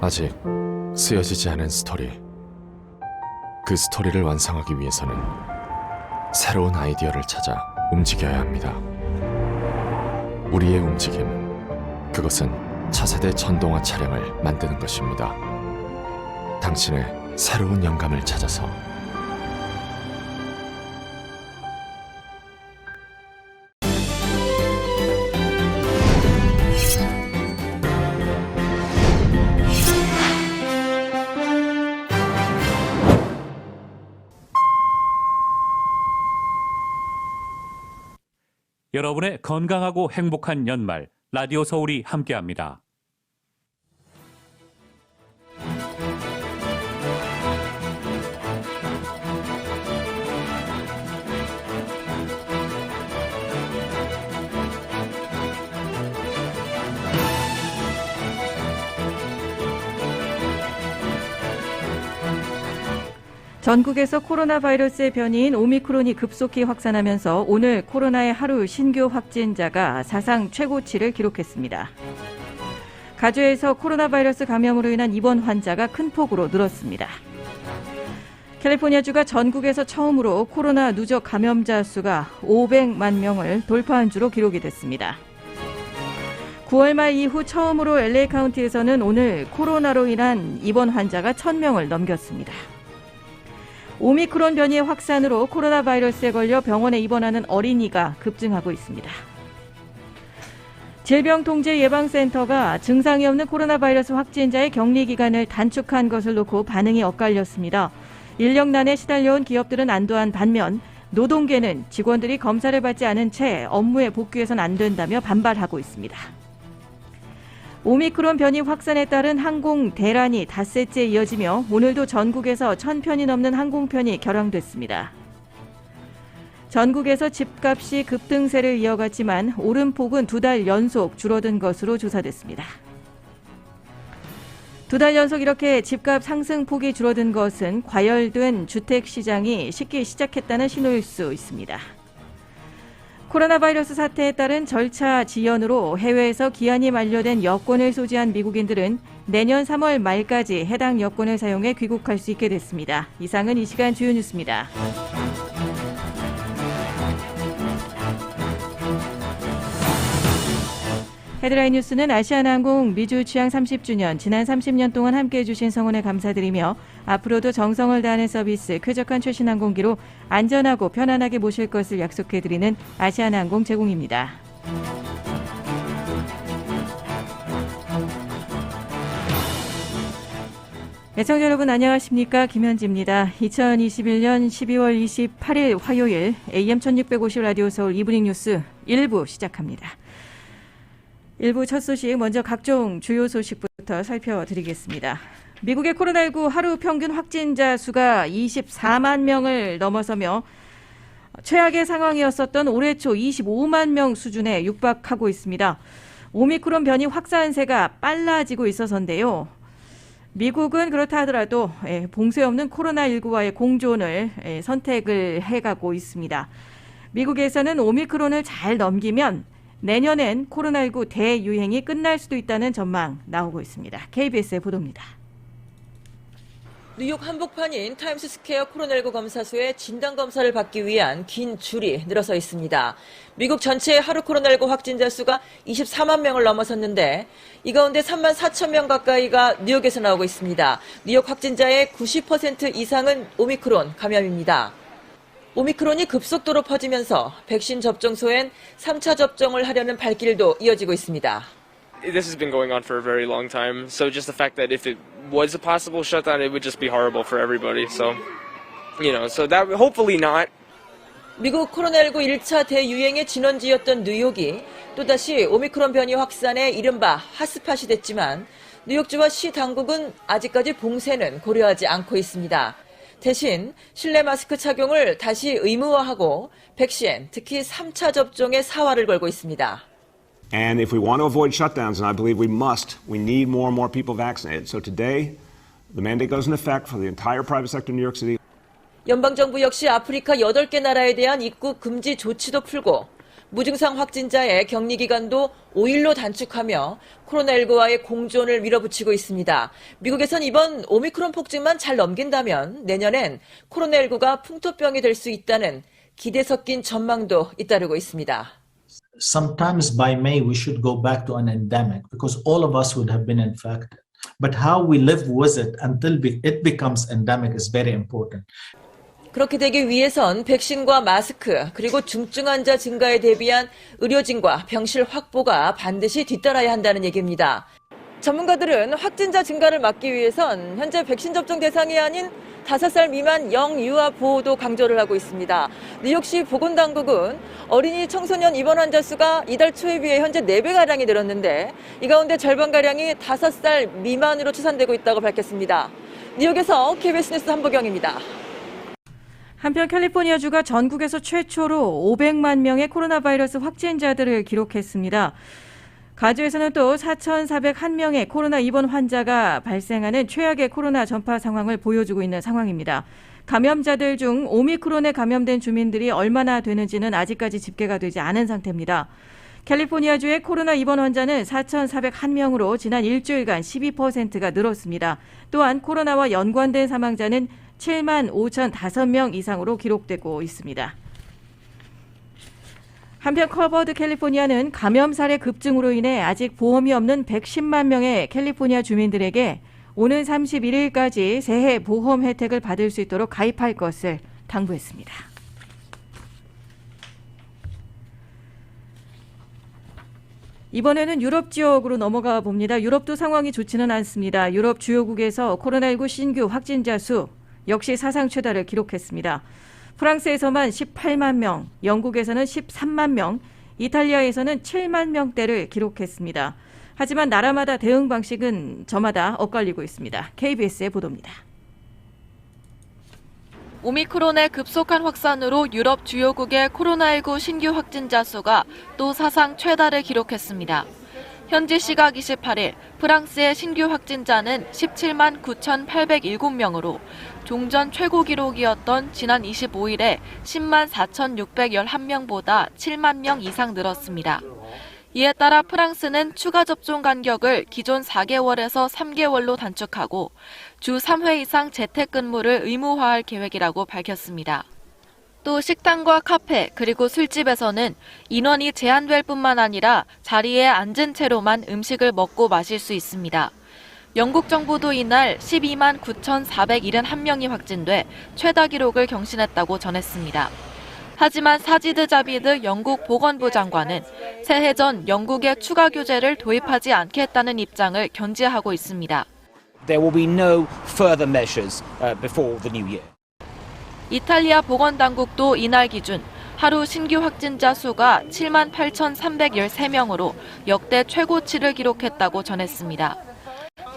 아직 쓰여지지 않은 스토리. 그 스토리를 완성하기 위해서는 새로운 아이디어를 찾아 움직여야 합니다. 우리의 움직임, 그것은 차세대 전동화 차량을 만드는 것입니다. 당신의 새로운 영감을 찾아서 여러분의 건강하고 행복한 연말, 라디오 서울이 함께합니다. 전국에서 코로나 바이러스의 변이인 오미크론이 급속히 확산하면서 오늘 코로나의 하루 신규 확진자가 사상 최고치를 기록했습니다. 가주에서 코로나 바이러스 감염으로 인한 입원 환자가 큰 폭으로 늘었습니다. 캘리포니아주가 전국에서 처음으로 코로나 누적 감염자 수가 500만 명을 돌파한 주로 기록이 됐습니다. 9월 말 이후 처음으로 LA 카운티에서는 오늘 코로나로 인한 입원 환자가 1000명을 넘겼습니다. 오미크론 변이의 확산으로 코로나 바이러스에 걸려 병원에 입원하는 어린이가 급증하고 있습니다. 질병통제예방센터가 증상이 없는 코로나 바이러스 확진자의 격리 기간을 단축한 것을 놓고 반응이 엇갈렸습니다. 인력난에 시달려온 기업들은 안도한 반면 노동계는 직원들이 검사를 받지 않은 채 업무에 복귀해서는 안 된다며 반발하고 있습니다. 오미크론 변이 확산에 따른 항공 대란이 닷새째 이어지며 오늘도 전국에서 1000편이 넘는 항공편이 결항됐습니다. 전국에서 집값이 급등세를 이어갔지만 오름폭은 2달 연속 줄어든 것으로 조사됐습니다. 2달 연속 이렇게 집값 상승폭이 줄어든 것은 과열된 주택시장이 식기 시작했다는 신호일 수 있습니다. 코로나 바이러스 사태에 따른 절차 지연으로 해외에서 기한이 만료된 여권을 소지한 미국인들은 내년 3월 말까지 해당 여권을 사용해 귀국할 수 있게 됐습니다. 이상은 이 시간 주요 뉴스입니다. 헤드라인 뉴스는 아시아나항공 미주 취항 30주년, 지난 30년 동안 함께해 주신 성원에 감사드리며 앞으로도 정성을 다하는 서비스, 쾌적한 최신 항공기로 안전하고 편안하게 모실 것을 약속해드리는 아시아나항공 제공입니다. 애청자 여러분 안녕하십니까? 김현지입니다. 2021년 12월 28일 화요일 AM 1650 라디오 서울 이브닝 뉴스 1부 시작합니다. 1부 첫 소식 먼저 각종 주요 소식부터 살펴드리겠습니다. 미국의 코로나19 하루 평균 확진자 수가 24만 명을 넘어서며 최악의 상황이었었던 올해 초 25만 명 수준에 육박하고 있습니다. 오미크론 변이 확산세가 빨라지고 있어서인데요. 미국은 그렇다 하더라도 봉쇄 없는 코로나19와의 공존을 선택을 해가고 있습니다. 미국에서는 오미크론을 잘 넘기면 내년엔 코로나19 대유행이 끝날 수도 있다는 전망 나오고 있습니다. KBS의 보도입니다. 뉴욕 한복판인 타임스스퀘어 코로나19 검사소에 진단검사를 받기 위한 긴 줄이 늘어서 있습니다. 미국 전체의 하루 코로나19 확진자 수가 24만 명을 넘어섰는데 이 가운데 3만 4천 명 가까이가 뉴욕에서 나오고 있습니다. 뉴욕 확진자의 90% 이상은 오미크론 감염입니다. 오미크론이 급속도로 퍼지면서 백신 접종소엔 3차 접종을 하려는 발길도 이어지고 있습니다. This has been going on for a very long time. So just the fact that if it was a possible shutdown, it would just be horrible for everybody. So, so that hopefully not. 미국 코로나19 1차 대유행의 진원지였던 뉴욕이 또다시 오미크론 변이 확산에 이른바 핫스팟이 됐지만 뉴욕주와 시 당국은 아직까지 봉쇄는 고려하지 않고 있습니다. 대신 실내 마스크 착용을 다시 의무화하고 백신, 특히 3차 접종에 사활을 걸고 있습니다. And if we want to avoid shutdowns, and I believe we must, we need more and more people vaccinated. So today, the mandate goes into effect for the entire private sector in New York City. 연방정부 역시 아프리카 8개 나라에 대한 입국 금지 조치도 풀고 무증상 확진자의 격리 기간도 5일로 단축하며 코로나19와의 공존을 밀어붙이고 있습니다. 미국에선 이번 오미크론 폭증만 잘 넘긴다면 내년엔 코로나19가 풍토병이 될 수 있다는 기대 섞인 전망도 잇따르고 있습니다. Sometimes by May we should go back to an endemic because all of us would have been infected. But how we live with it until it becomes endemic is very important. 그렇게 되기 위해선 백신과 마스크 그리고 중증 환자 증가에 대비한 의료진과 병실 확보가 반드시 뒤따라야 한다는 얘기입니다. 전문가들은 확진자 증가를 막기 위해선 현재 백신 접종 대상이 아닌 5살 미만 영유아 보호도 강조를 하고 있습니다. 뉴욕시 보건당국은 어린이 청소년 입원 환자 수가 이달 초에 비해 현재 4배가량이 늘었는데 이 가운데 절반가량이 5살 미만으로 추산되고 있다고 밝혔습니다. 뉴욕에서 KBS 뉴스 한보경입니다. 한편 캘리포니아주가 전국에서 최초로 500만 명의 코로나 바이러스 확진자들을 기록했습니다. 가주에서는 또 4,401명의 코로나 입원 환자가 발생하는 최악의 코로나 전파 상황을 보여주고 있는 상황입니다. 감염자들 중 오미크론에 감염된 주민들이 얼마나 되는지는 아직까지 집계가 되지 않은 상태입니다. 캘리포니아주의 코로나 입원 환자는 4,401명으로 지난 일주일간 12%가 늘었습니다. 또한 코로나와 연관된 사망자는 7만 5,005명 이상으로 기록되고 있습니다. 한편 커버드 캘리포니아는 감염 사례 급증으로 인해 아직 보험이 없는 110만 명의 캘리포니아 주민들에게 오는 31일까지 새해 보험 혜택을 받을 수 있도록 가입할 것을 당부했습니다. 이번에는 유럽 지역으로 넘어가 봅니다. 유럽도 상황이 좋지는 않습니다. 유럽 주요국에서 코로나19 신규 확진자 수 역시 사상 최다를 기록했습니다. 프랑스에서만 18만 명, 영국에서는 13만 명, 이탈리아에서는 7만 명대를 기록했습니다. 하지만 나라마다 대응 방식은 저마다 엇갈리고 있습니다. KBS의 보도입니다. 오미크론의 급속한 확산으로 유럽 주요국의 코로나19 신규 확진자 수가 또 사상 최다를 기록했습니다. 현지 시각 28일 프랑스의 신규 확진자는 17만 9,807명으로 종전 최고 기록이었던 지난 25일에 10만 4,611명보다 7만 명 이상 늘었습니다. 이에 따라 프랑스는 추가 접종 간격을 기존 4개월에서 3개월로 단축하고 주 3회 이상 재택근무를 의무화할 계획이라고 밝혔습니다. 또 식당과 카페 그리고 술집에서는 인원이 제한될 뿐만 아니라 자리에 앉은 채로만 음식을 먹고 마실 수 있습니다. 영국 정부도 이날 12만 9,471명이 확진돼 최다 기록을 경신했다고 전했습니다. 하지만 사지드 자비드 영국 보건부 장관은 새해 전 영국의 추가 규제를 도입하지 않겠다는 입장을 견지하고 있습니다. There will be no further measures before the new year. 이탈리아 보건당국도 이날 기준 하루 신규 확진자 수가 7만 8,313명으로 역대 최고치를 기록했다고 전했습니다.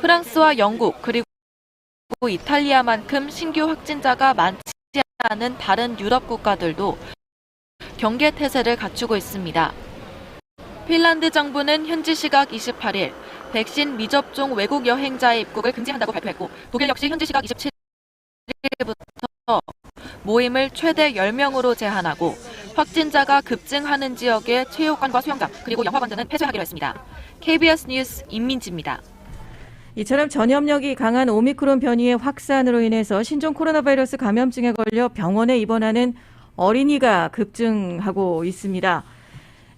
프랑스와 영국 그리고 이탈리아만큼 신규 확진자가 많지 않은 다른 유럽 국가들도 경계 태세를 갖추고 있습니다. 핀란드 정부는 현지 시각 28일 백신 미접종 외국 여행자의 입국을 금지한다고 발표했고 독일 역시 현지 시각 27일부터 모임을 최대 10명으로 제한하고 확진자가 급증하는 지역의 체육관과 수영장 그리고 영화관 등은 폐쇄하기로 했습니다. KBS 뉴스 임민지입니다. 이처럼 전염력이 강한 오미크론 변이의 확산으로 인해서 신종 코로나 바이러스 감염증에 걸려 병원에 입원하는 어린이가 급증하고 있습니다.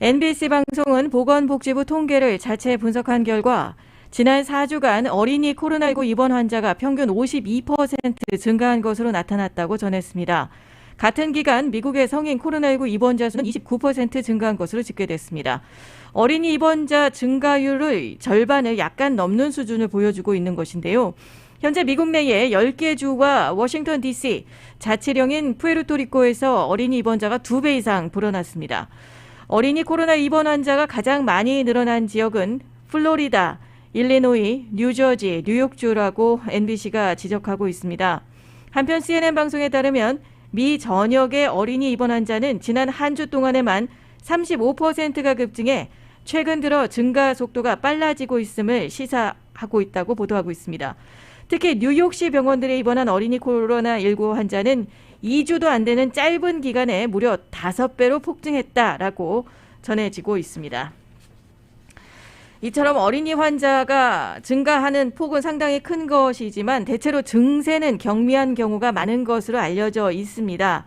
NBC 방송은 보건복지부 통계를 자체 분석한 결과 지난 4주간 어린이 코로나19 입원 환자가 평균 52% 증가한 것으로 나타났다고 전했습니다. 같은 기간 미국의 성인 코로나19 입원자 수는 29% 증가한 것으로 집계됐습니다. 어린이 입원자 증가율의 절반을 약간 넘는 수준을 보여주고 있는 것인데요. 현재 미국 내에 10개 주와 워싱턴 DC, 자치령인 푸에르토리코에서 어린이 입원자가 2배 이상 불어났습니다. 어린이 코로나 입원 환자가 가장 많이 늘어난 지역은 플로리다, 일리노이, 뉴저지, 뉴욕주라고 NBC가 지적하고 있습니다. 한편 CNN 방송에 따르면 미 전역의 어린이 입원 환자는 지난 한 주 동안에만 35%가 급증해 최근 들어 증가 속도가 빨라지고 있음을 시사하고 있다고 보도하고 있습니다. 특히 뉴욕시 병원들에 입원한 어린이 코로나19 환자는 2주도 안 되는 짧은 기간에 무려 5배로 폭증했다라고 전해지고 있습니다. 이처럼 어린이 환자가 증가하는 폭은 상당히 큰 것이지만 대체로 증세는 경미한 경우가 많은 것으로 알려져 있습니다.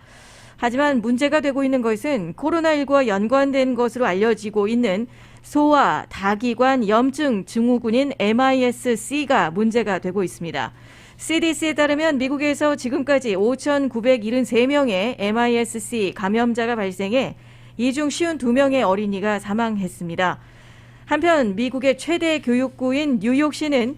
하지만 문제가 되고 있는 것은 코로나19와 연관된 것으로 알려지고 있는 소아, 다기관, 염증 증후군인 MIS-C가 문제가 되고 있습니다. CDC에 따르면 미국에서 지금까지 5,973명의 MIS-C 감염자가 발생해 이 중 52명의 어린이가 사망했습니다. 한편 미국의 최대 교육구인 뉴욕시는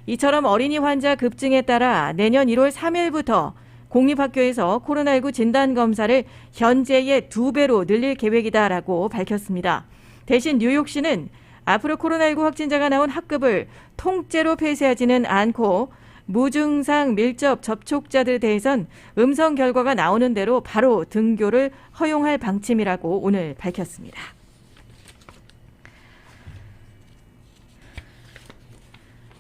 이처럼 어린이 환자 급증에 따라 내년 1월 3일부터 공립학교에서 코로나19 진단검사를 현재의 2배로 늘릴 계획이다라고 밝혔습니다. 대신 뉴욕시는 앞으로 코로나19 확진자가 나온 학급을 통째로 폐쇄하지는 않고 무증상 밀접 접촉자들에 대해선 음성 결과가 나오는 대로 바로 등교를 허용할 방침이라고 오늘 밝혔습니다.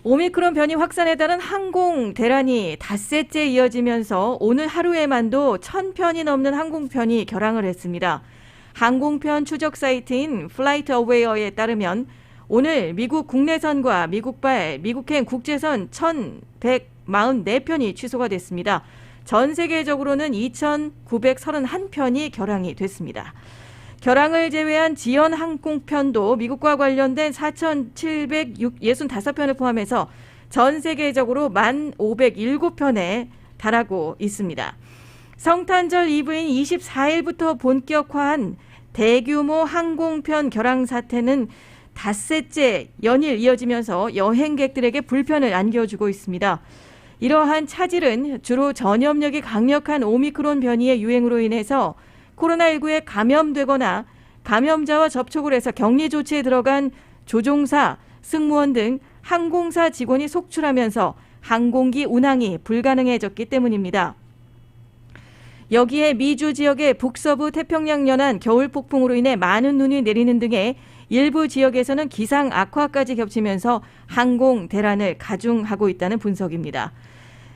오미크론 변이 확산에 따른 항공 대란이 닷새째 이어지면서 오늘 하루에만도 1,000편이 넘는 항공편이 결항을 했습니다. 항공편 추적 사이트인 플라이트 어웨어에 따르면 오늘 미국 국내선과 미국발, 미국행 국제선 1,144편이 취소가 됐습니다. 전 세계적으로는 2,931편이 결항이 됐습니다. 결항을 제외한 지연 항공편도 미국과 관련된 4,765편을 포함해서 전 세계적으로 1,507편에 달하고 있습니다. 성탄절 이브인 24일부터 본격화한 대규모 항공편 결항 사태는 닷새째 연일 이어지면서 여행객들에게 불편을 안겨주고 있습니다. 이러한 차질은 주로 전염력이 강력한 오미크론 변이의 유행으로 인해서 코로나19에 감염되거나 감염자와 접촉을 해서 격리 조치에 들어간 조종사, 승무원 등 항공사 직원이 속출하면서 항공기 운항이 불가능해졌기 때문입니다. 여기에 미주 지역의 북서부 태평양 연안 겨울 폭풍으로 인해 많은 눈이 내리는 등의 일부 지역에서는 기상 악화까지 겹치면서 항공 대란을 가중하고 있다는 분석입니다.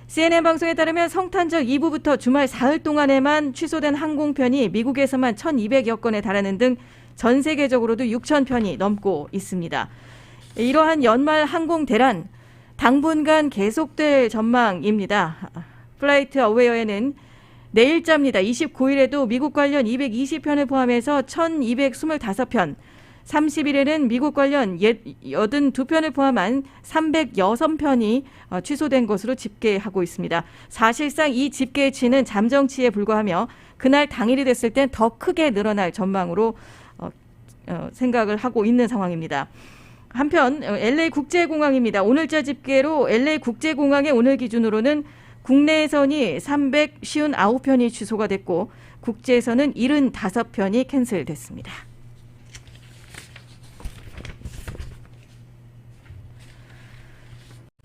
CNN 방송에 따르면 성탄절 이브부터 주말 사흘 동안에만 취소된 항공편이 미국에서만 1,200여 건에 달하는 등 전 세계적으로도 6,000편이 넘고 있습니다. 이러한 연말 항공 대란 당분간 계속될 전망입니다. 플라이트 어웨어에는 내일자입니다. 29일에도 미국 관련 220편을 포함해서 1,225편, 30일에는 미국 관련 82편을 포함한 306편이 취소된 것으로 집계하고 있습니다. 사실상 이 집계치는 잠정치에 불과하며 그날 당일이 됐을 땐 더 크게 늘어날 전망으로 생각을 하고 있는 상황입니다. 한편 LA 국제공항입니다. 오늘자 집계로 LA 국제공항의 오늘 기준으로는 국내선이 359편이 취소가 됐고 국제선은 75편이 캔슬됐습니다.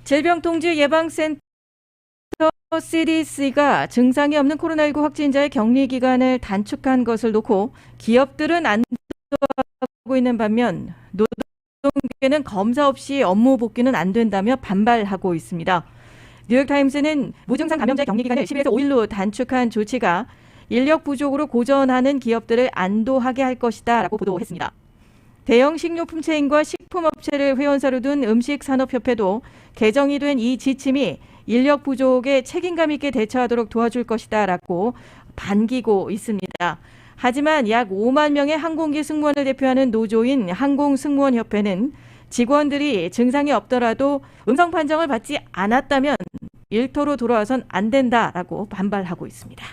질병통제예방센터 CDC가 증상이 없는 코로나19 확진자의 격리 기간을 단축한 것을 놓고 기업들은 안도하고 있는 반면 노동계는 검사 없이 업무 복귀는 안 된다며 반발하고 있습니다. 뉴욕타임스는 무증상 감염자 격리 기간을 10일에서 5일로 단축한 조치가 인력 부족으로 고전하는 기업들을 안도하게 할 것이다 라고 보도했습니다. 대형 식료품 체인과 식품업체를 회원사로 둔 음식산업협회도 개정이 된 이 지침이 인력 부족에 책임감 있게 대처하도록 도와줄 것이다 라고 반기고 있습니다. 하지만 약 5만 명의 항공기 승무원을 대표하는 노조인 항공승무원협회는 직원들이 증상이 없더라도 음성 판정을 받지 않았다면 일터로 돌아와선 안 된다라고 반발하고 있습니다.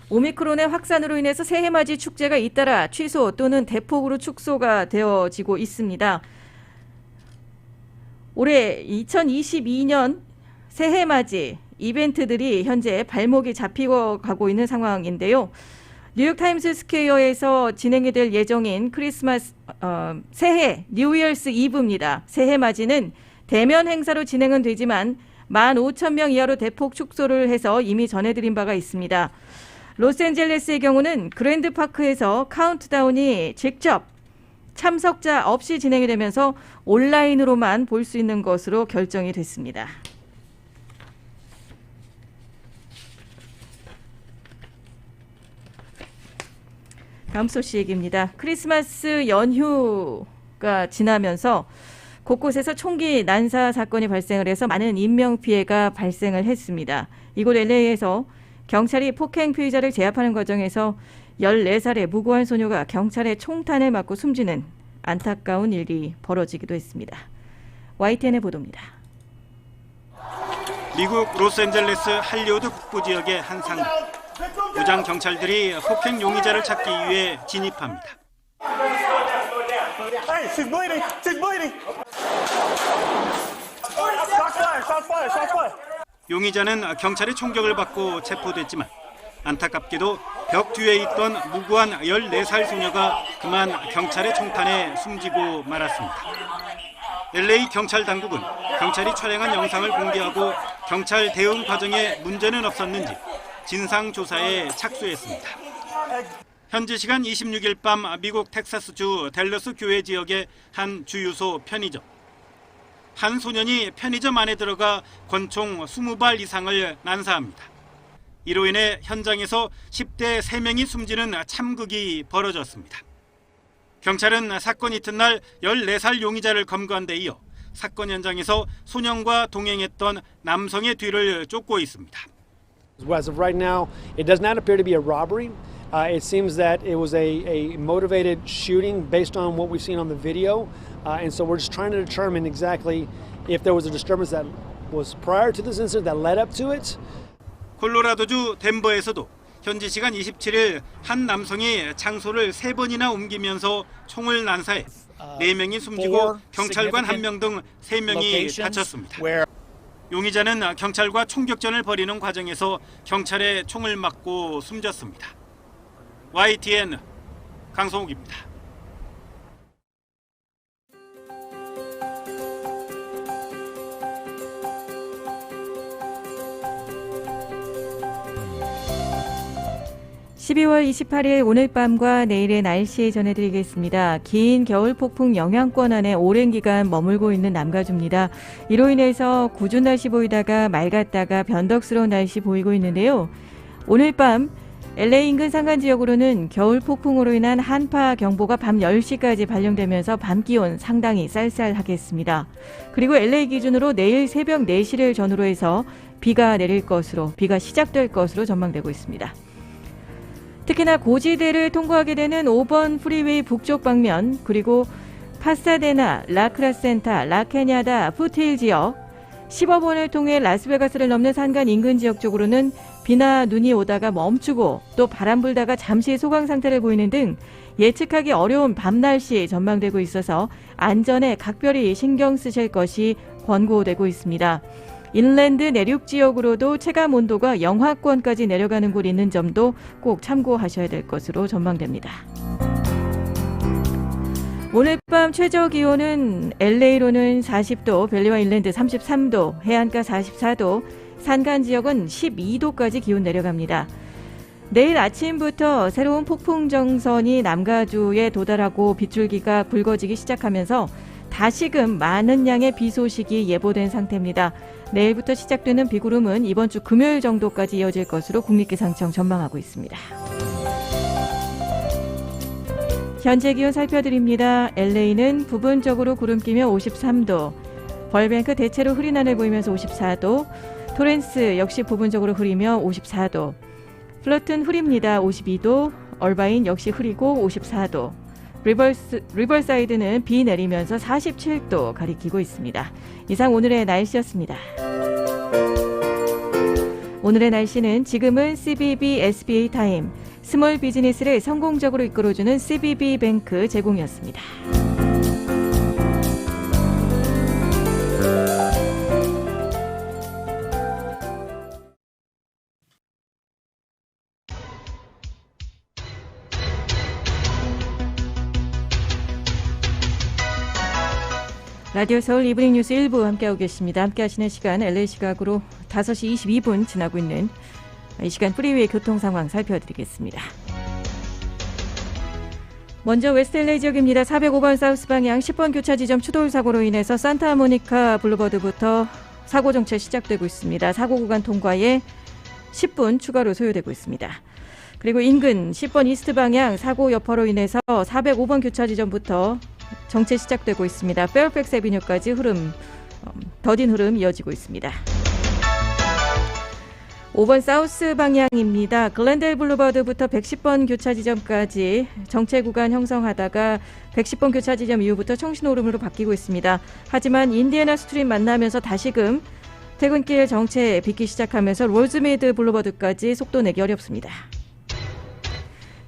오미크론의 확산으로 인해서 새해맞이 축제가 잇따라 취소 또는 대폭으로 축소가 되어지고 있습니다. 올해 2022년 새해맞이 이벤트들이 현재 발목이 잡히고 가고 있는 상황인데요. 뉴욕타임스 스퀘어에서 진행이 될 예정인 크리스마스 새해 뉴이얼스 이브입니다. 새해맞이는 대면 행사로 진행은 되지만 15,000명 이하로 대폭 축소를 해서 이미 전해드린 바가 있습니다. 로스앤젤레스의 경우는 그랜드파크에서 카운트다운이 직접 참석자 없이 진행이 되면서 온라인으로만 볼 수 있는 것으로 결정이 됐습니다. 다음 소식입니다. 크리스마스 연휴가 지나면서 곳곳에서 총기 난사 사건이 발생을 해서 많은 인명피해가 발생을 했습니다. 이곳 LA에서 경찰이 폭행 피의자를 제압하는 과정에서 14살의 무고한 소녀가 경찰의 총탄을 맞고 숨지는 안타까운 일이 벌어지기도 했습니다. YTN의 보도입니다. 미국 로스앤젤레스 할리우드 북부 지역의 한 상가. 무장 경찰들이 폭행 용의자를 찾기 위해 진입합니다. 용의자는 경찰의 총격을 받고 체포됐지만 안타깝게도 벽 뒤에 있던 무고한 14살 소녀가 그만 경찰의 총탄에 숨지고 말았습니다. LA 경찰 당국은 경찰이 촬영한 영상을 공개하고 경찰 대응 과정에 문제는 없었는지 진상조사에 착수했습니다. 현지 시간 26일 밤 미국 텍사스주 댈러스 교외 지역의 한 주유소 편의점. 한 소년이 편의점 안에 들어가 권총 20발 이상을 난사합니다. 이로 인해 현장에서 10대 3명이 숨지는 참극이 벌어졌습니다. 경찰은 사건 이튿날 14살 용의자를 검거한 데 이어 사건 현장에서 소년과 동행했던 남성의 뒤를 쫓고 있습니다. As of right now, it does not appear to be a robbery. It seems that it was a motivated shooting based on what we've seen on the video. And so we're just trying to determine exactly if there was a disturbance that was prior to this incident that led up to it. 콜로라도주 덴버에서도 현지 시간 27일 한 남성이 장소를 3번이나 옮기면서 총을 난사해 4명이 숨지고 경찰관 1명 등 3명이 다쳤습니다. 용의자는 경찰과 총격전을 벌이는 과정에서 경찰의 총을 맞고 숨졌습니다. YTN 강성욱입니다. (12월 28일) 오늘 밤과 내일의 날씨 전해드리겠습니다. 긴 겨울 폭풍 영향권 안에 오랜 기간 머물고 있는 남가주입니다. 이로 인해서 궂은 날씨 보이다가 맑았다가 변덕스러운 날씨 보이고 있는데요. 오늘 밤 LA 인근 산간 지역으로는 겨울 폭풍으로 인한 한파 경보가 밤 10시까지 발령되면서 밤 기온 상당히 쌀쌀하겠습니다. 그리고 LA 기준으로 내일 새벽 4시를 전후로 해서 비가 시작될 것으로 전망되고 있습니다. 특히나 고지대를 통과하게 되는 5번 프리웨이 북쪽 방면, 그리고 파사데나, 라크라센타, 라케냐다, 푸트힐 지역, 15번을 통해 라스베가스를 넘는 산간 인근 지역 쪽으로는 비나 눈이 오다가 멈추고 또 바람 불다가 잠시 소강 상태를 보이는 등 예측하기 어려운 밤 날씨 전망되고 있어서 안전에 각별히 신경 쓰실 것이 권고되고 있습니다. 인랜드 내륙 지역으로도 체감 온도가 영하권까지 내려가는 곳이 있는 점도 꼭 참고하셔야 될 것으로 전망됩니다. 오늘 밤 최저 기온은 LA로는 40도, 밸리와 인랜드 33도, 해안가 44도, 산간 지역은 12도까지 기온 내려갑니다. 내일 아침부터 새로운 폭풍 정선이 남가주에 도달하고 빗줄기가 굵어지기 시작하면서 다시금 많은 양의 비 소식이 예보된 상태입니다. 내일부터 시작되는 비구름은 이번 주 금요일 정도까지 이어질 것으로 국립기상청 전망하고 있습니다. 현재 기온 살펴드립니다. LA는 부분적으로 구름 끼며 53도, 벌뱅크 대체로 흐린 하늘 보이면서 54도, 토렌스 역시 부분적으로 흐리며 54도, 플러튼 흐립니다. 52도, 얼바인 역시 흐리고 54도, 리버사이드는 비 내리면서 47도 가리키고 있습니다. 이상 오늘의 날씨였습니다. 오늘의 날씨는 지금은 CBB SBA 타임, 스몰 비즈니스를 성공적으로 이끌어주는 CBB 뱅크 제공이었습니다. 라디오 서울 이브닝 뉴스 1부 함께하고 계십니다. 함께하시는 시간 LA 시각으로 5시 22분 지나고 있는 이 시간 프리웨이 교통 상황 살펴드리겠습니다. 먼저 웨스트 LA 지역입니다. 405번 사우스 방향 10번 교차 지점 추돌 사고로 인해서 산타모니카 블루버드부터 사고 정체 시작되고 있습니다. 사고 구간 통과에 10분 추가로 소요되고 있습니다. 그리고 인근 10번 이스트 방향 사고 여파로 인해서 405번 교차 지점부터 정체 시작되고 있습니다. 페어팩스 애비뉴까지 더딘 흐름 이어지고 있습니다. 5번 사우스 방향입니다. 글렌델 블루버드부터 110번 교차 지점까지 정체 구간 형성하다가 110번 교차 지점 이후부터 청신 오름으로 바뀌고 있습니다. 하지만 인디애나 스트림 만나면서 다시금 퇴근길 정체 빚기 시작하면서 롤즈메이드 블루버드까지 속도 내기 어렵습니다.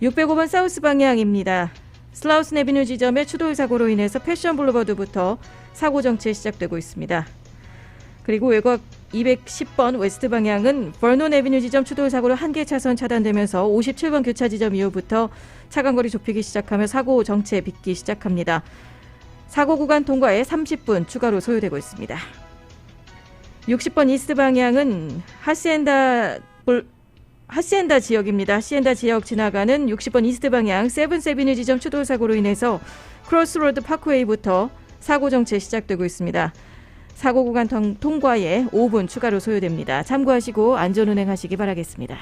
605번 사우스 방향입니다. 슬라우스 애비뉴 지점의 추돌 사고로 인해서 패션 블루버드부터 사고 정체 시작되고 있습니다. 그리고 외곽 210번 웨스트 방향은 버논 애비뉴 지점 추돌 사고로 한 개 차선 차단되면서 57번 교차 지점 이후부터 차간거리 좁히기 시작하며 사고 정체 빚기 시작합니다. 사고 구간 통과에 30분 추가로 소요되고 있습니다. 60번 이스트 방향은 하시엔다 지역입니다. 하시엔다 지역 지나가는 60번 이스트 방향 세븐스 애비뉴 지점 추돌 사고로 인해서 크로스로드 파크웨이부터 사고 정체 시작되고 있습니다. 사고 구간 통과에 5분 추가로 소요됩니다. 참고하시고 안전운행하시기 바라겠습니다.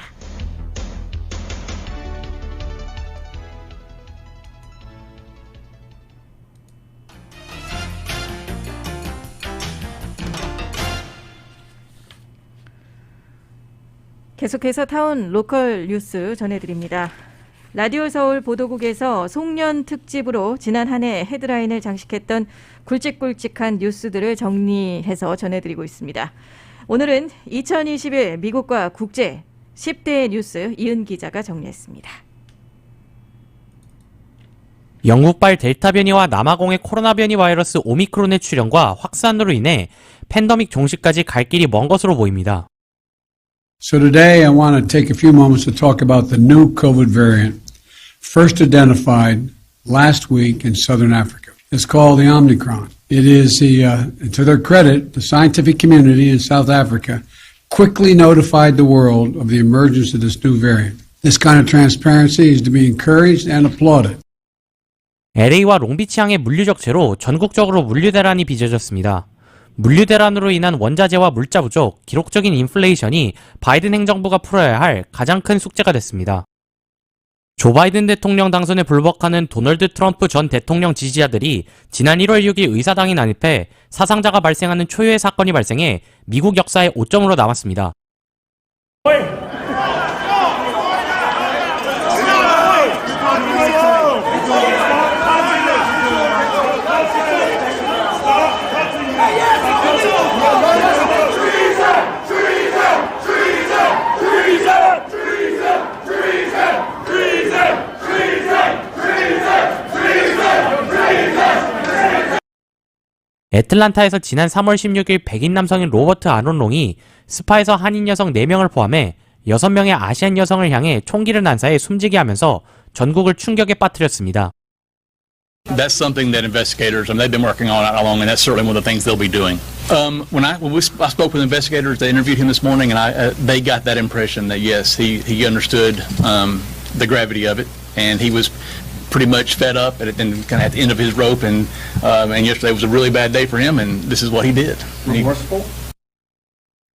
계속해서 타운 로컬 뉴스 전해드립니다. 라디오 서울 보도국에서 송년 특집으로 지난 한 해 헤드라인을 장식했던 굵직굵직한 뉴스들을 정리해서 전해드리고 있습니다. 오늘은 2021 미국과 국제 10대 뉴스 이은 기자가 정리했습니다. 영국발 델타 변이와 남아공의 코로나 변이 바이러스 오미크론의 출현과 확산으로 인해 팬데믹 종식까지 갈 길이 먼 것으로 보입니다. So today I want to take a few moments to talk about the new COVID variant, first identified last week in southern Africa. It's called the Omicron. It is to their credit, the scientific community in South Africa quickly notified the world of the emergence of this new variant. This kind of transparency is to be encouraged and applauded. LA와 롱비치항의 물류적체로 전국적으로 물류대란이 빚어졌습니다. 물류대란으로 인한 원자재와 물자 부족, 기록적인 인플레이션이 바이든 행정부가 풀어야 할 가장 큰 숙제가 됐습니다. 조 바이든 대통령 당선에 불복하는 도널드 트럼프 전 대통령 지지자들이 지난 1월 6일 의사당에 난입해 사상자가 발생하는 초유의 사건이 발생해 미국 역사의 오점으로 남았습니다. 애틀란타에서 지난 3월 16일 백인 남성인 로버트 아론롱이 스파에서 한인 여성 4명을 포함해 6명의 아시안 여성을 향해 총기를 난사해 숨지게 하면서 전국을 충격에 빠뜨렸습니다. That's something that investigators, they've been working on it along, and that's certainly one of the things they'll be doing. When I spoke with investigators, they interviewed him this morning, and they got that impression that yes, he understood the gravity of it, and he was pretty much fed up and kind of at the end of his rope, and yesterday was a really bad day for him, and this is what he did. Remorseful?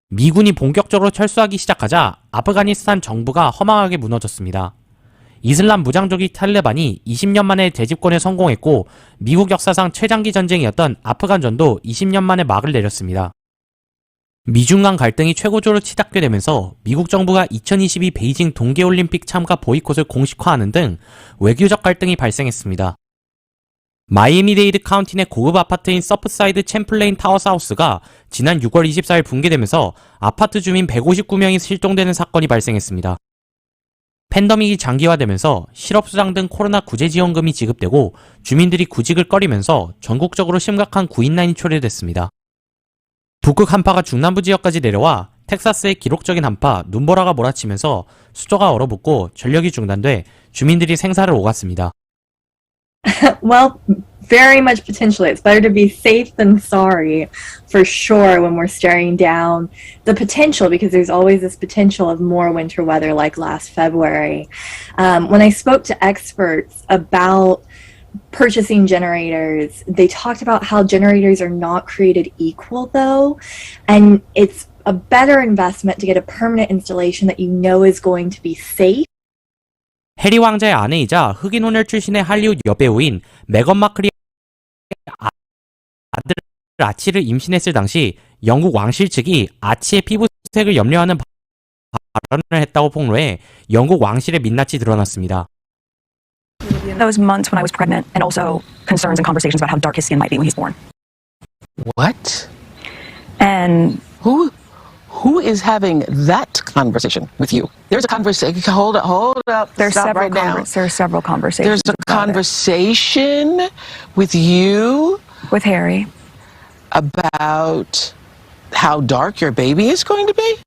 미군이 본격적으로 철수하기 시작하자 아프가니스탄 정부가 허망하게 무너졌습니다. 이슬람 무장조기 탈레반이 20년 만에 재집권에 성공했고 미국 역사상 최장기 전쟁이었던 아프간전도 20년 만에 막을 내렸습니다. 미중 간 갈등이 최고조로 치닫게 되면서 미국 정부가 2022 베이징 동계올림픽 참가 보이콧을 공식화하는 등 외교적 갈등이 발생했습니다. 마이애미데이드 카운티 내 고급 아파트인 서프사이드 챔플레인 타워스하우스가 지난 6월 24일 붕괴되면서 아파트 주민 159명이 실종되는 사건이 발생했습니다. 팬데믹이 장기화되면서 실업수당 등 코로나 구제지원금이 지급되고 주민들이 구직을 꺼리면서 전국적으로 심각한 구인난이 초래됐습니다. 북극 한파가 중남부 지역까지 내려와 텍사스의 기록적인 한파 눈보라가 몰아치면서 수조가 얼어붙고 전력이 중단돼 주민들이 생사를 오갔습니다. Well, very much potentially. It's better to be safe than sorry, for sure, when we're staring down the potential, because there's always this potential of more winter weather like last February. When I spoke to experts about purchasing generators, they talked about how generators are not created equal, though, and it's a better investment to get a permanent installation that you know is going to be safe. 해리 왕자의 아내이자 흑인 혼혈 출신의 할리우드 여배우인 메건 마클이 아들 아치를 임신했을 당시 영국 왕실 측이 아치의 피부색을 염려하는 발언을 했다고 폭로해 영국 왕실의 민낯이 드러났습니다. Those months when I was pregnant, and also concerns and conversations about how dark his skin might be when he's born. What? And who is having that conversation with you? There's a conversation. Hold up. There's Stop several right now. there are several conversations. There's a conversation with you, with Harry, about how dark your baby is going to be.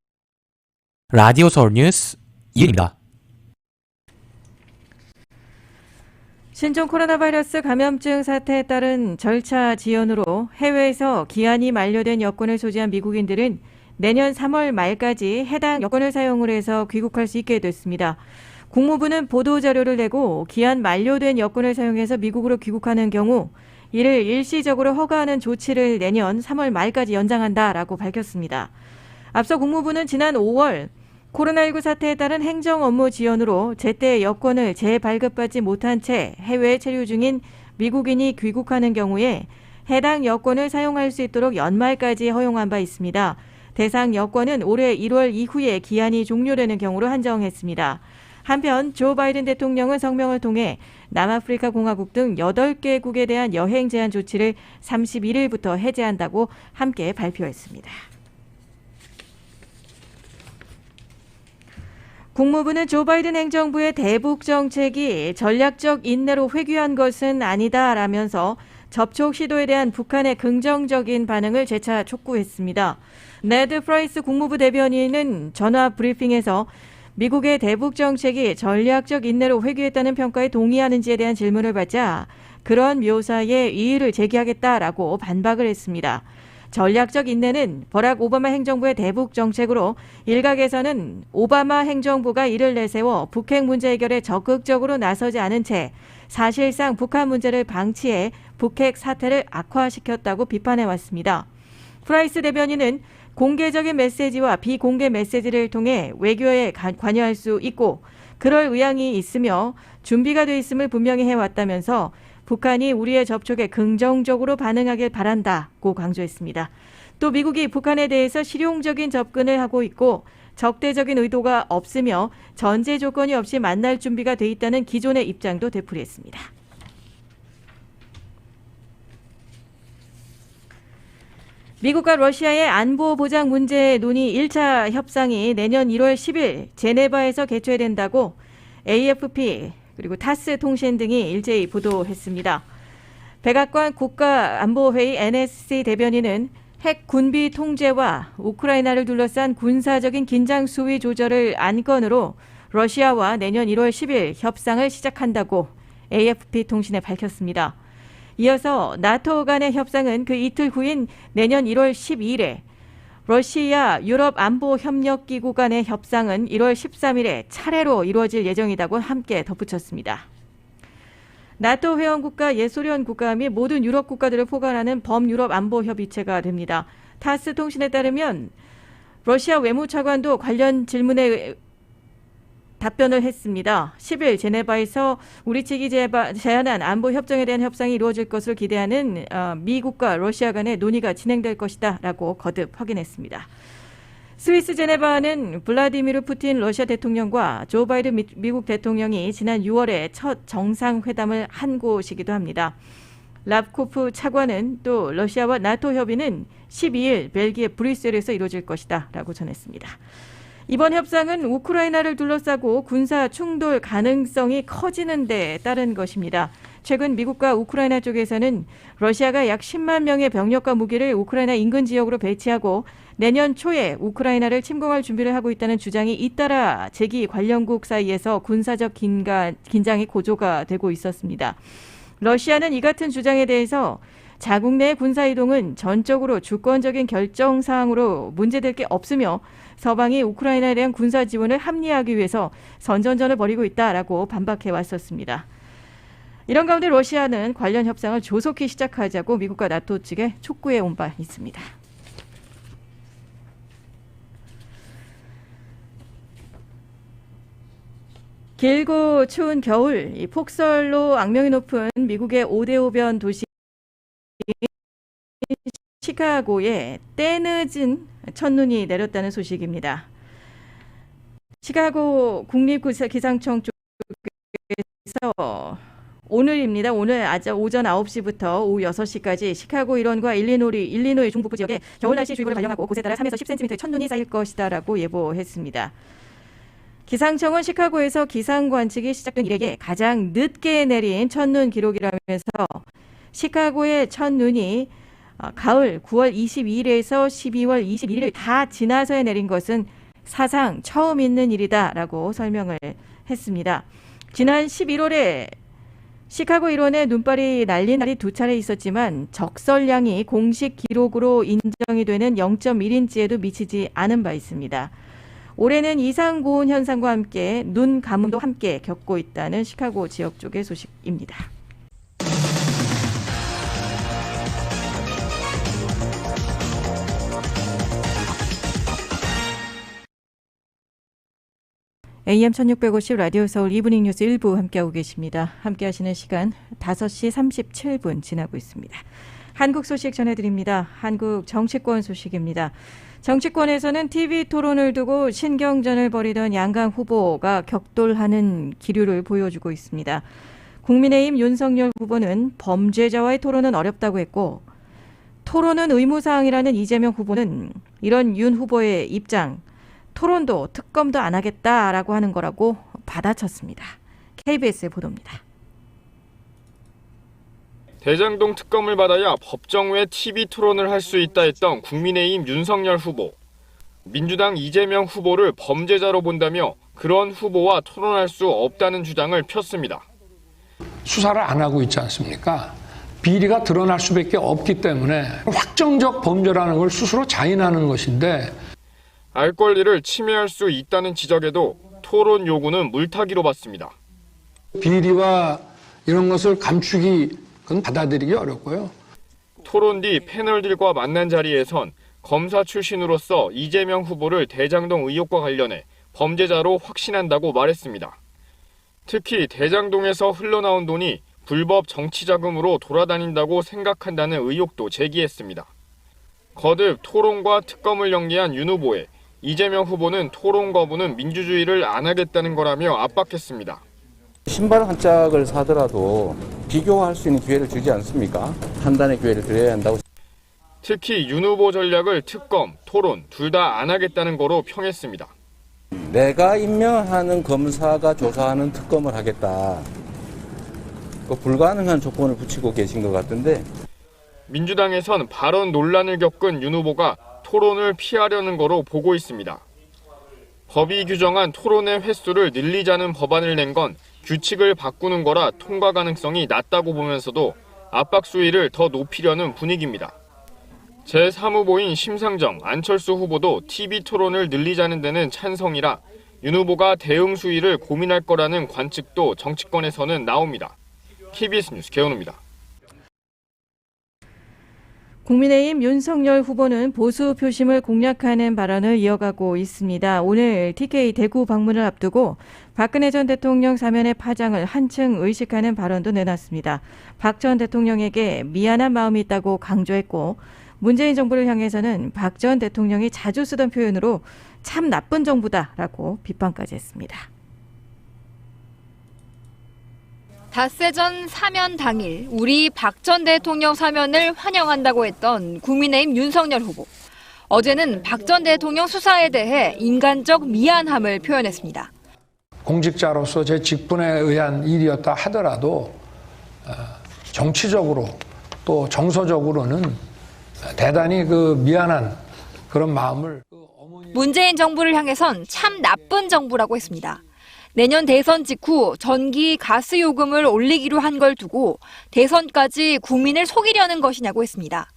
라디오 서울 뉴스 이은입니다. 신종 코로나 바이러스 감염증 사태에 따른 절차 지연으로 해외에서 기한이 만료된 여권을 소지한 미국인들은 내년 3월 말까지 해당 여권을 사용을 해서 귀국할 수 있게 됐습니다. 국무부는 보도자료를 내고 기한 만료된 여권을 사용해서 미국으로 귀국하는 경우 이를 일시적으로 허가하는 조치를 내년 3월 말까지 연장한다라고 밝혔습니다. 앞서 국무부는 지난 5월 코로나19 사태에 따른 행정 업무 지연으로 제때 여권을 재발급받지 못한 채 해외에 체류 중인 미국인이 귀국하는 경우에 해당 여권을 사용할 수 있도록 연말까지 허용한 바 있습니다. 대상 여권은 올해 1월 이후에 기한이 종료되는 경우로 한정했습니다. 한편 조 바이든 대통령은 성명을 통해 남아프리카 공화국 등 8개국에 대한 여행 제한 조치를 31일부터 해제한다고 함께 발표했습니다. 국무부는 조 바이든 행정부의 대북 정책이 전략적 인내로 회귀한 것은 아니다라면서 접촉 시도에 대한 북한의 긍정적인 반응을 재차 촉구했습니다. 네드 프라이스 국무부 대변인은 전화 브리핑에서 미국의 대북 정책이 전략적 인내로 회귀했다는 평가에 동의하는지에 대한 질문을 받자 그런 묘사에 이의를 제기하겠다라고 반박을 했습니다. 전략적 인내는 버락 오바마 행정부의 대북 정책으로 일각에서는 오바마 행정부가 이를 내세워 북핵 문제 해결에 적극적으로 나서지 않은 채 사실상 북한 문제를 방치해 북핵 사태를 악화시켰다고 비판해왔습니다. 프라이스 대변인은 공개적인 메시지와 비공개 메시지를 통해 외교에 관여할 수 있고 그럴 의향이 있으며 준비가 돼 있음을 분명히 해왔다면서 북한이 우리의 접촉에 긍정적으로 반응하길 바란다고 강조했습니다. 또 미국이 북한에 대해서 실용적인 접근을 하고 있고 적대적인 의도가 없으며 전제 조건이 없이 만날 준비가 돼 있다는 기존의 입장도 되풀이했습니다. 미국과 러시아의 안보 보장 문제 논의 1차 협상이 내년 1월 10일 제네바에서 개최된다고 AFP 그리고 타스 통신 등이 일제히 보도했습니다. 백악관 국가안보회의 NSC 대변인은 핵 군비 통제와 우크라이나를 둘러싼 군사적인 긴장 수위 조절을 안건으로 러시아와 내년 1월 10일 협상을 시작한다고 AFP 통신에 밝혔습니다. 이어서 나토 간의 협상은 그 이틀 후인 내년 1월 12일에 러시아 유럽안보협력기구 간의 협상은 1월 13일에 차례로 이루어질 예정이라고 함께 덧붙였습니다. 나토 회원국가 예소련 국가 및 모든 유럽 국가들을 포괄하는 범유럽 안보협의체가 됩니다. 타스 통신에 따르면 러시아 외무차관도 관련 질문에 답변을 했습니다. 10일 제네바에서 우리 측이 제안한 안보 협정에 대한 협상이 이루어질 것으로 기대하는 미국과 러시아 간의 논의가 진행될 것이다 라고 거듭 확인했습니다. 스위스 제네바는 블라디미르 푸틴 러시아 대통령과 조 바이든 미국 대통령이 지난 6월에 첫 정상회담을 한 곳이기도 합니다. 랍코프 차관은 또 러시아와 나토 협의는 12일 벨기에 브뤼셀에서 이루어질 것이다 라고 전했습니다. 이번 협상은 우크라이나를 둘러싸고 군사 충돌 가능성이 커지는 데 따른 것입니다. 최근 미국과 우크라이나 쪽에서는 러시아가 약 10만 명의 병력과 무기를 우크라이나 인근 지역으로 배치하고 내년 초에 우크라이나를 침공할 준비를 하고 있다는 주장이 잇따라 제기 관련국 사이에서 군사적 긴장이 고조가 되고 있었습니다. 러시아는 이 같은 주장에 대해서 자국 내 군사이동은 전적으로 주권적인 결정사항으로 문제될 게 없으며 서방이 우크라이나에 대한 군사 지원을 합리화하기 위해서 선전전을 벌이고 있다라고 반박해 왔었습니다. 이런 가운데 러시아는 관련 협상을 조속히 시작하자고 미국과 나토 측에 촉구해 온 바 있습니다. 길고 추운 겨울, 이 폭설로 악명이 높은 미국의 5대5변 도시 시카고에 때늦은 첫눈이 내렸다는 소식입니다. 시카고 국립기상청 쪽에서 오늘입니다. 오늘 오전 9시부터 오후 6시까지 시카고 일원과 일리노이 중북부 지역에 겨울 날씨 주의보를 발령하고 곳에 따라 3에서 10cm의 첫눈이 쌓일 것이다라고 예보했습니다. 기상청은 시카고에서 기상 관측이 시작된 이래에 가장 늦게 내린 첫눈 기록이라면서 시카고의 첫눈이 가을 9월 22일에서 12월 21일 다 지나서야 내린 것은 사상 처음 있는 일이다라고 설명을 했습니다. 지난 11월에 시카고 일원에 눈발이 날린 날이 2차례 있었지만 적설량이 공식 기록으로 인정이 되는 0.1인치에도 미치지 않은 바 있습니다. 올해는 이상 고온 현상과 함께 눈 가뭄도 함께 겪고 있다는 시카고 지역 쪽의 소식입니다. AM 1650 라디오 서울 이브닝 뉴스 1부 함께하고 계십니다. 함께하시는 시간 5시 37분 지나고 있습니다. 한국 소식 전해드립니다. 한국 정치권 소식입니다. 정치권에서는 TV 토론을 두고 신경전을 벌이던 양강 후보가 격돌하는 기류를 보여주고 있습니다. 국민의힘 윤석열 후보는 범죄자와의 토론은 어렵다고 했고 토론은 의무사항이라는 이재명 후보는 이런 윤 후보의 입장, 토론도 특검도 안 하겠다라고 하는 거라고 받아쳤습니다. KBS의 보도입니다. 대장동 특검을 받아야 법정 외 TV 토론을 할 수 있다 했던 국민의힘 윤석열 후보. 민주당 이재명 후보를 범죄자로 본다며 그런 후보와 토론할 수 없다는 주장을 폈습니다. 수사를 안 하고 있지 않습니까? 비리가 드러날 수밖에 없기 때문에 확정적 범죄라는 걸 스스로 자인하는 것인데 알 권리를 침해할 수 있다는 지적에도 토론 요구는 물타기로 봤습니다. 비리와 이런 것을 감추기 그건 받아들이기 어렵고요. 토론 뒤 패널들과 만난 자리에선 검사 출신으로서 이재명 후보를 대장동 의혹과 관련해 범죄자로 확신한다고 말했습니다. 특히 대장동에서 흘러나온 돈이 불법 정치자금으로 돌아다닌다고 생각한다는 의혹도 제기했습니다. 거듭 토론과 특검을 연기한 윤 후보에 이재명 후보는 토론 거부는 민주주의를 안 하겠다는 거라며 압박했습니다. 신발 한 짝을 사더라도 비교할 수 있는 기회를 주지 않습니까? 판단의 기회를 드려야 한다고. 특히 윤 후보 전략을 특검, 토론 둘 다 안 하겠다는 거로 평했습니다. 내가 임명하는 검사가 조사하는 특검을 하겠다. 그 불가능한 조건을 붙이고 계신 것 같은데. 민주당에선 발언 논란을 겪은 윤 후보가 토론을 피하려는 거로 보고 있습니다. 법이 규정한 토론의 횟수를 늘리자는 법안을 낸 건 규칙을 바꾸는 거라 통과 가능성이 낮다고 보면서도 압박 수위를 더 높이려는 분위기입니다. 제3후보인 심상정, 안철수 후보도 TV 토론을 늘리자는 데는 찬성이라 윤 후보가 대응 수위를 고민할 거라는 관측도 정치권에서는 나옵니다. KBS 뉴스 개원우입니다. 국민의힘 윤석열 후보는 보수 표심을 공략하는 발언을 이어가고 있습니다. 오늘 TK 대구 방문을 앞두고 박근혜 전 대통령 사면의 파장을 한층 의식하는 발언도 내놨습니다. 박 전 대통령에게 미안한 마음이 있다고 강조했고 문재인 정부를 향해서는 박 전 대통령이 자주 쓰던 표현으로 참 나쁜 정부다라고 비판까지 했습니다. 닷새 전 사면 당일 우리 박 전 대통령 사면을 환영한다고 했던 국민의힘 윤석열 후보. 어제는 박 전 대통령 수사에 대해 인간적 미안함을 표현했습니다. 공직자로서 제 직분에 의한 일이었다 하더라도 정치적으로 또 정서적으로는 대단히 미안한 그런 마음을. 문재인 정부를 향해선 참 나쁜 정부라고 했습니다. 내년 대선 직후 전기, 가스 요금을 올리기로 한 걸 두고 대선까지 국민을 속이려는 것이냐고 했습니다.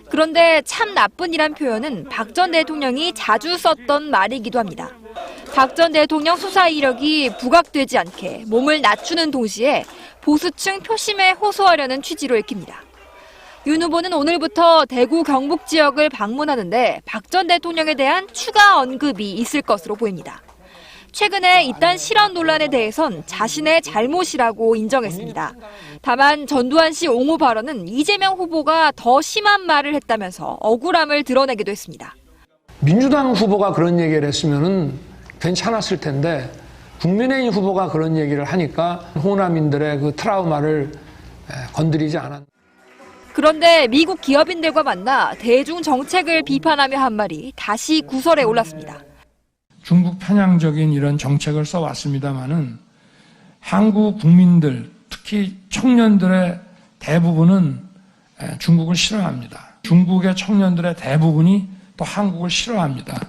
그런데 참 나쁜이란 표현은 박 전 대통령이 자주 썼던 말이기도 합니다. 박 전 대통령 수사 이력이 부각되지 않게 몸을 낮추는 동시에 보수층 표심에 호소하려는 취지로 읽힙니다. 윤 후보는 오늘부터 대구 경북 지역을 방문하는데 박 전 대통령에 대한 추가 언급이 있을 것으로 보입니다. 최근에 잇단 실언 논란에 대해선 자신의 잘못이라고 인정했습니다. 다만 전두환 씨 옹호 발언은 이재명 후보가 더 심한 말을 했다면서 억울함을 드러내기도 했습니다. 민주당 후보가 그런 얘기를 했으면은 괜찮았을 텐데 국민의힘 후보가 그런 얘기를 하니까 호남인들의 그 트라우마를 건드리지 않았다. 그런데 미국 기업인들과 만나 대중 정책을 비판하며 한 말이 다시 구설에 올랐습니다. 중국 편향적인 이런 정책을 써왔습니다마는 한국 국민들, 특히 청년들의 대부분은 중국을 싫어합니다. 중국의 청년들의 대부분이 또 한국을 싫어합니다.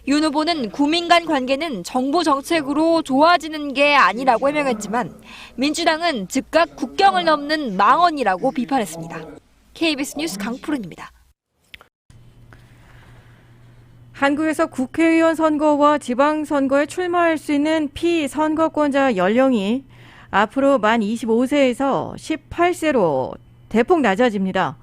윤 후보는 국민 간 관계는 정부 정책으로 좋아지는 게 아니라고 해명했지만 민주당은 즉각 국경을 넘는 망언이라고 비판했습니다. KBS 뉴스 강푸른입니다. 한국에서 국회의원 선거와 지방선거에 출마할 수 있는 피선거권자 연령이 앞으로 만 25세에서 18세로 대폭 낮아집니다.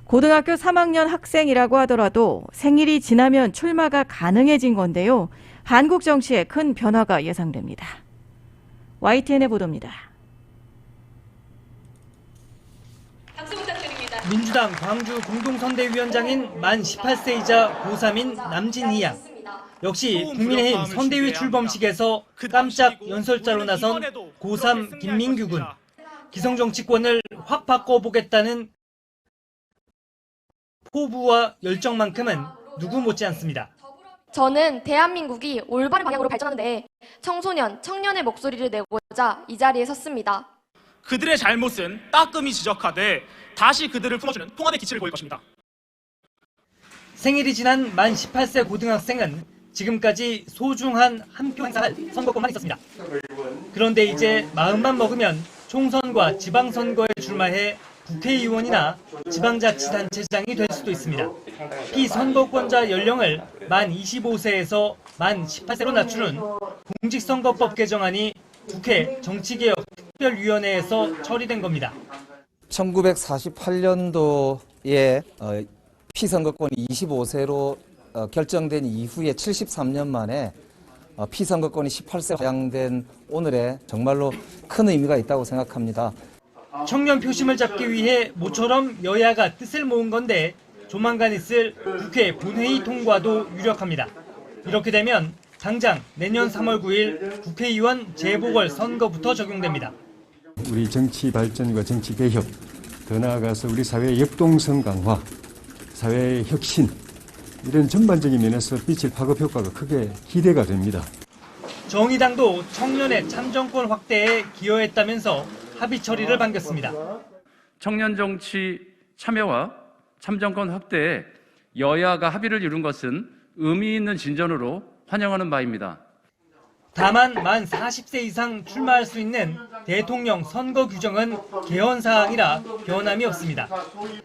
고등학교 3학년 학생이라고 하더라도 생일이 지나면 출마가 가능해진 건데요. 한국 정치에 큰 변화가 예상됩니다. YTN의 보도입니다. 박수 부탁드립니다. 민주당 광주 공동선대위원장인 만 18세이자 고3인 남진희 양. 역시 국민의힘 선대위 출범식에서 깜짝 연설자로 나선 고3 김민규 군. 기성정치권을 확 바꿔보겠다는 포부와 열정만큼은 누구 못지않습니다. 저는 대한민국이 올바른 방향으로 발전하는데 청소년, 청년의 목소리를 내고자 이 자리에 섰습니다. 그들의 잘못은 따끔히 지적하되 다시 그들을 품어주는 통합의 기치를 보일 것입니다. 생일이 지난 만 18세 고등학생은 지금까지 소중한 한 표 행사할 선거권만 있었습니다. 그런데 이제 마음만 먹으면 총선과 지방선거에 출마해 국회의원이나 지방자치단체장이 될 수도 있습니다. 피선거권자 연령을 만 25세에서 만 18세로 낮추는 공직선거법 개정안이 국회 정치개혁특별위원회에서 처리된 겁니다. 1948년도에 피선거권이 25세로 결정된 이후에 73년 만에 피선거권이 18세 하향된 오늘에 정말로 큰 의미가 있다고 생각합니다. 청년 표심을 잡기 위해 모처럼 여야가 뜻을 모은 건데 조만간 있을 국회 본회의 통과도 유력합니다. 이렇게 되면 당장 내년 3월 9일 국회의원 재보궐선거부터 적용됩니다. 우리 정치 발전과 정치 개혁, 더 나아가서 우리 사회의 역동성 강화, 사회의 혁신, 이런 전반적인 면에서 빚을 파급 효과가 크게 기대가 됩니다. 정의당도 청년의 참정권 확대에 기여했다면서 합의 처리를 반겼습니다. 청년 정치 참여와 참정권 확대에 여야가 합의를 이룬 것은 의미 있는 진전으로 환영하는 바입니다. 다만 만 40세 이상 출마할 수 있는 대통령 선거 규정은 개헌 사항이라 변함이 없습니다.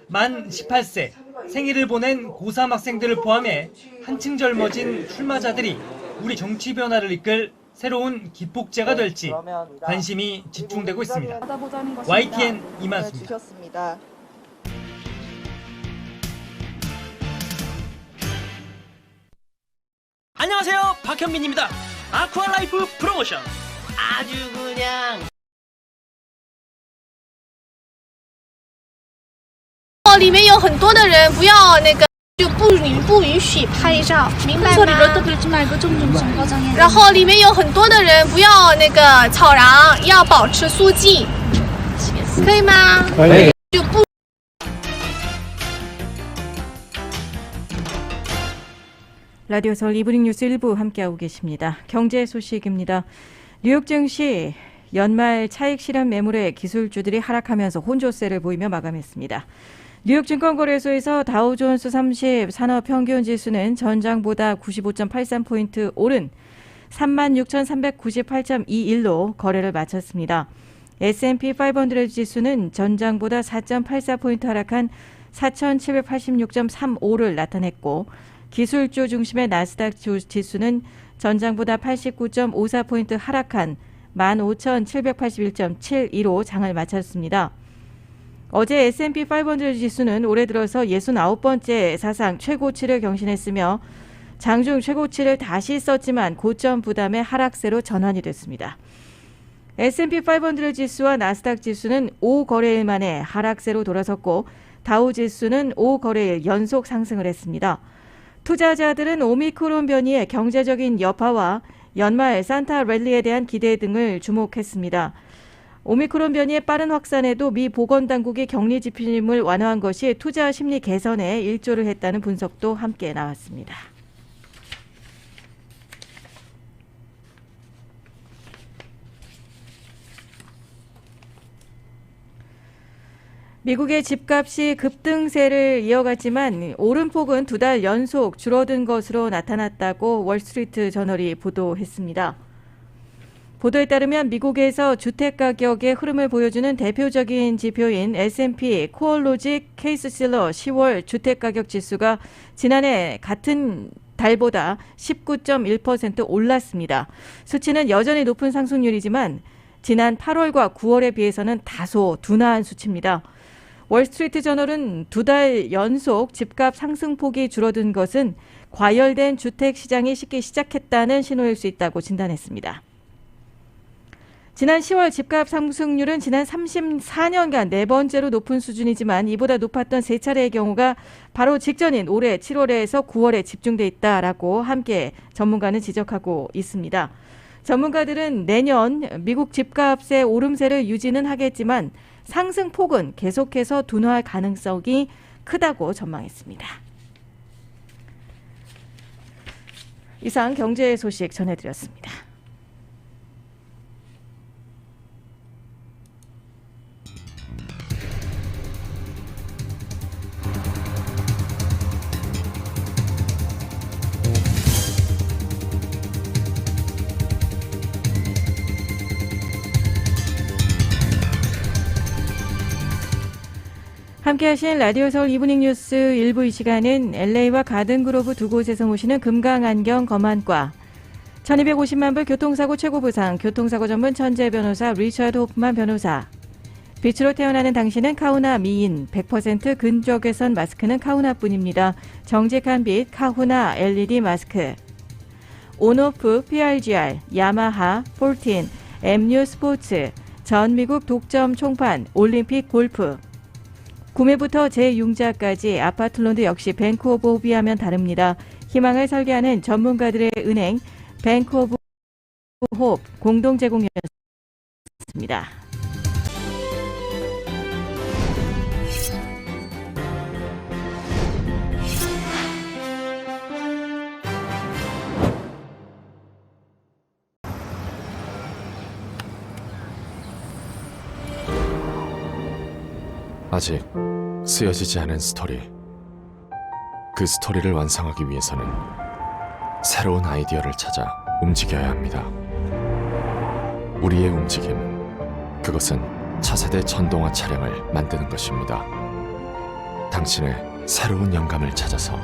만 18세 생일을 보낸 고3 학생들을 포함해 한층 젊어진 출마자들이 우리 정치 변화를 이끌 새로운 기폭제가 될지 관심이 집중되고 있습니다. YTN 이만수입니다. 안녕하세요, 박현민입니다. 아쿠아라이프 프로모션. 아주 그냥 里面有很多的人不要那个就不允许拍照，明白吗？然后里面有很多的人不要那个草壤，要保持肃静，可以吗？可以。就不。 라디오 서울 이브닝 뉴스 1부 함께하고 계십니다. 경제 소식입니다. 뉴욕 증시 연말 차익 실현 매물의 기술주들이 하락하면서 혼조세를 보이며 마감했습니다. 뉴욕 증권거래소에서 다우존스 30 산업평균지수는 전장보다 95.83포인트 오른 36,398.21로 거래를 마쳤습니다. S&P 500 지수는 전장보다 4.84포인트 하락한 4,786.35를 나타냈고 기술주 중심의 나스닥 지수는 전장보다 89.54포인트 하락한 15,781.72로 장을 마쳤습니다. 어제 S&P 500 지수는 올해 들어서 69번째 사상 최고치를 경신했으며 장중 최고치를 다시 썼지만 고점 부담의 하락세로 전환이 됐습니다. S&P 500 지수와 나스닥 지수는 5거래일 만에 하락세로 돌아섰고 다우 지수는 5거래일 연속 상승을 했습니다. 투자자들은 오미크론 변이의 경제적인 여파와 연말 산타 랠리에 대한 기대 등을 주목했습니다. 오미크론 변이의 빠른 확산에도 미 보건당국이 격리 집행을 완화한 것이 투자 심리 개선에 일조를 했다는 분석도 함께 나왔습니다. 미국의 집값이 급등세를 이어갔지만 오름폭은 2달 연속 줄어든 것으로 나타났다고 월스트리트 저널이 보도했습니다. 보도에 따르면 미국에서 주택가격의 흐름을 보여주는 대표적인 지표인 S&P 코어로직 케이스실러 10월 주택가격 지수가 지난해 같은 달보다 19.1% 올랐습니다. 수치는 여전히 높은 상승률이지만 지난 8월과 9월에 비해서는 다소 둔화한 수치입니다. 월스트리트 저널은 2달 연속 집값 상승폭이 줄어든 것은 과열된 주택 시장이 식기 시작했다는 신호일 수 있다고 진단했습니다. 지난 10월 집값 상승률은 지난 34년간 4번째로 높은 수준이지만 이보다 높았던 3차례의 경우가 바로 직전인 올해 7월에서 9월에 집중돼 있다라고 함께 전문가는 지적하고 있습니다. 전문가들은 내년 미국 집값의 오름세를 유지는 하겠지만 상승폭은 계속해서 둔화할 가능성이 크다고 전망했습니다. 이상 경제 소식 전해드렸습니다. 함께하신 라디오 서울 이브닝 뉴스 1부 이 시간은 LA와 가든그로브 두 곳에서 모시는 금강안경 검안과 1250만 불 교통사고 최고보상 교통사고 전문 천재 변호사 리처드 호프만 변호사 빛으로 태어나는 당신은 카우나 미인 100% 근적외선 마스크는 카우나뿐입니다. 정직한 빛 카후나 LED 마스크 온오프 PRGR 야마하 폴틴 MU 스포츠 전 미국 독점 총판 올림픽 골프 구매부터 재융자까지 아파트론도 역시 뱅크 오브 호비하면 다릅니다. 희망을 설계하는 전문가들의 은행 뱅크 오브 홉 공동 제공이었습니다. 아직 쓰여지지 않은 스토리. 그 스토리를 완성하기 위해서는 새로운 아이디어를 찾아 움직여야 합니다. 우리의 움직임, 그것은 차세대 전동화 차량을 만드는 것입니다. 당신의 새로운 영감을 찾아서